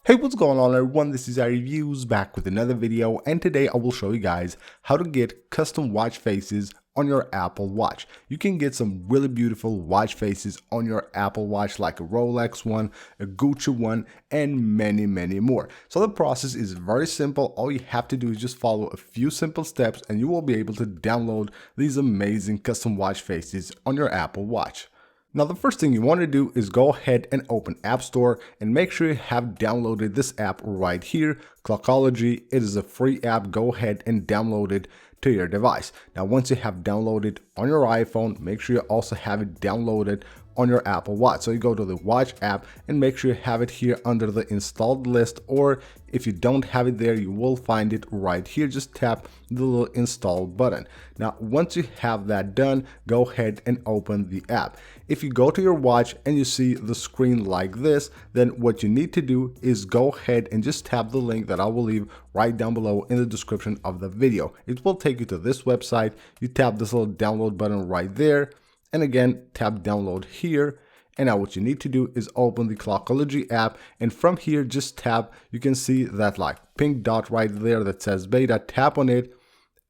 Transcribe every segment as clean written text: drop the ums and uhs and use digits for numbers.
Hey, what's going on everyone, this is iReviews back with another video, and today I will show you guys how to get custom watch faces on your Apple Watch. You can get some really beautiful watch faces on your Apple Watch, like a Rolex one, a Gucci one, and many more. So the process is very simple. All you have to do is just follow a few simple steps and you will be able to download these amazing custom watch faces on your Apple Watch. Now, the first thing you want to do is go ahead and open App Store and make sure you have downloaded this app right here, Clockology. It is a free app. Go ahead and download it to your device. Now, once you have downloaded on your iPhone, make sure you also have it downloaded on your Apple Watch. So you go to the Watch app and make sure you have it here under the installed list, or if you don't have it there, you will find it right here. Just tap the little install button. Now, once you have that done, go ahead and open the app. If you go to your watch and you see the screen like this, then what you need to do is go ahead and just tap the link that I will leave right down below in the description of the video. It will take you to this website. You tap this little download button right there, and again tap download here. And now what you need to do is open the Clockology app, and from here just tap, you can see that like pink dot right there that says beta. Tap on it,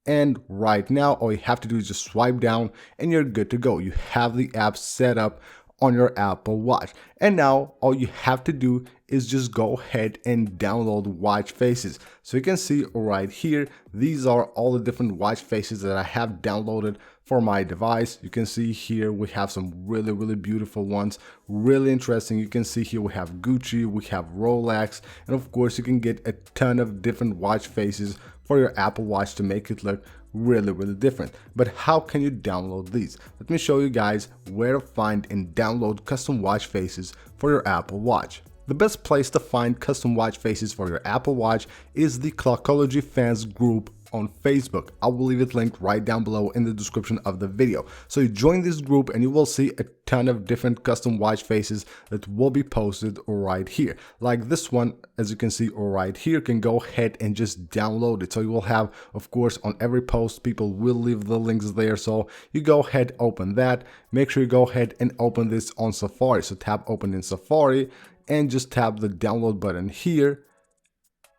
and right now all you have to do is just swipe down and you're good to go. You have the app set up on your Apple Watch, and now all you have to do is just go ahead and download watch faces. So you can see right here, these are all the different watch faces that I have downloaded for my device. You can see here we have some really beautiful ones, really interesting. You can see here we have Gucci, we have Rolex, and of course you can get a ton of different watch faces for your Apple Watch to make it look really different. But how can you download these? Let me show you guys where to find and download custom watch faces for your Apple Watch. The best place to find custom watch faces for your Apple Watch is the Clockology fans group on Facebook. I will leave it linked right down below in the description of the video. So you join this group and you will see a ton of different custom watch faces that will be posted right here. Like this one, as you can see right here, you can go ahead and just download it. So you will have, of course, on every post, people will leave the links there. So you go ahead, open that. Make sure you go ahead and open this on Safari. So tap open in Safari and just tap the download button here,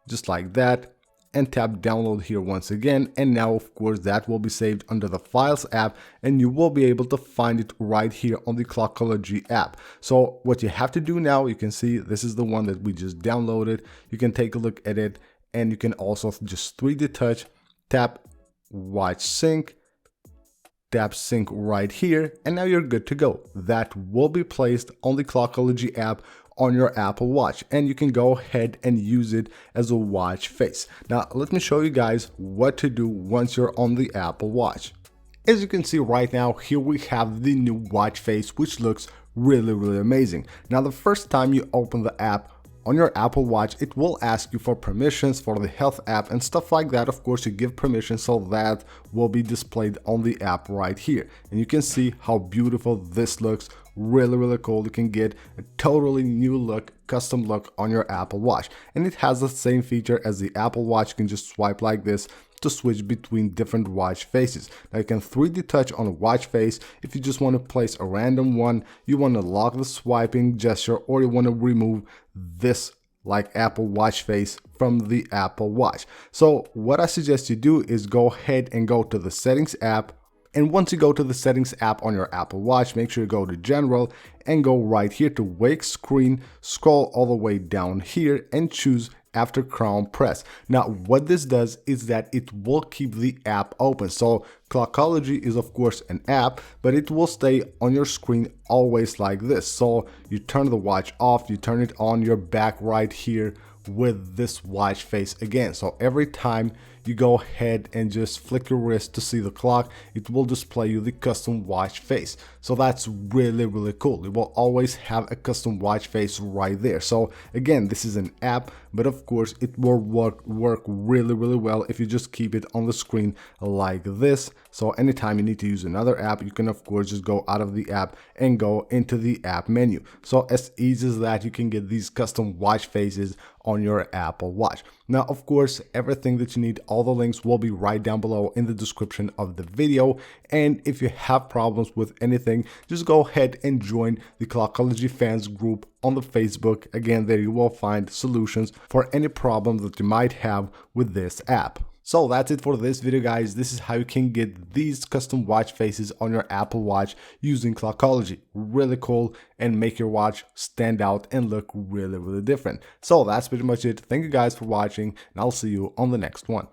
just like that, and tap download here once again. And now of course that will be saved under the Files app, and you will be able to find it right here on the Clockology app. So what you have to do now, you can see this is the one that we just downloaded. You can take a look at it, and you can also just 3D touch, tap watch sync, tap sync right here, and now you're good to go. That will be placed on the Clockology app on your Apple Watch, and you can go ahead and use it as a watch face. Now let me show you guys what to do once you're on the Apple Watch. As you can see right now, here we have the new watch face, which looks really amazing. Now the first time you open the app on your Apple Watch, it will ask you for permissions for the health app and stuff like that. Of course, you give permission, so that will be displayed on the app right here. And you can see how beautiful this looks. Really cool. You can get a totally new look, custom look on your Apple Watch. And it has the same feature as the Apple Watch. You can just swipe like this to switch between different watch faces. Now you can 3D touch on a watch face if you just want to place a random one, you want to lock the swiping gesture, or you want to remove this like Apple Watch face from the Apple Watch. So what I suggest you do is go ahead and go to the Settings app. And once you go to the Settings app on your Apple Watch, make sure you go to General and go right here to Wake Screen, scroll all the way down here and choose After Crown Press. Now what this does is that it will keep the app open. So Clockology is of course an app, but it will stay on your screen always like this. So you turn the watch off, you turn it on, you're back right here with this watch face again. So every time you go ahead and just flick your wrist to see the clock, it will display you the custom watch face. So that's really cool. It will always have a custom watch face right there. So again, this is an app, but of course it will work really well if you just keep it on the screen like this. So anytime you need to use another app, you can of course just go out of the app and go into the app menu. So as easy as that, you can get these custom watch faces on your Apple Watch. Now, of course, everything that you need, all the links will be right down below in the description of the video. And if you have problems with anything, just go ahead and join the Clockology fans group on the Facebook. Again, there you will find solutions for any problems that you might have with this app. So that's it for this video, guys. This is how you can get these custom watch faces on your Apple Watch using Clockology. Really cool, and make your watch stand out and look really different. So that's pretty much it. Thank you guys for watching, and I'll see you on the next one.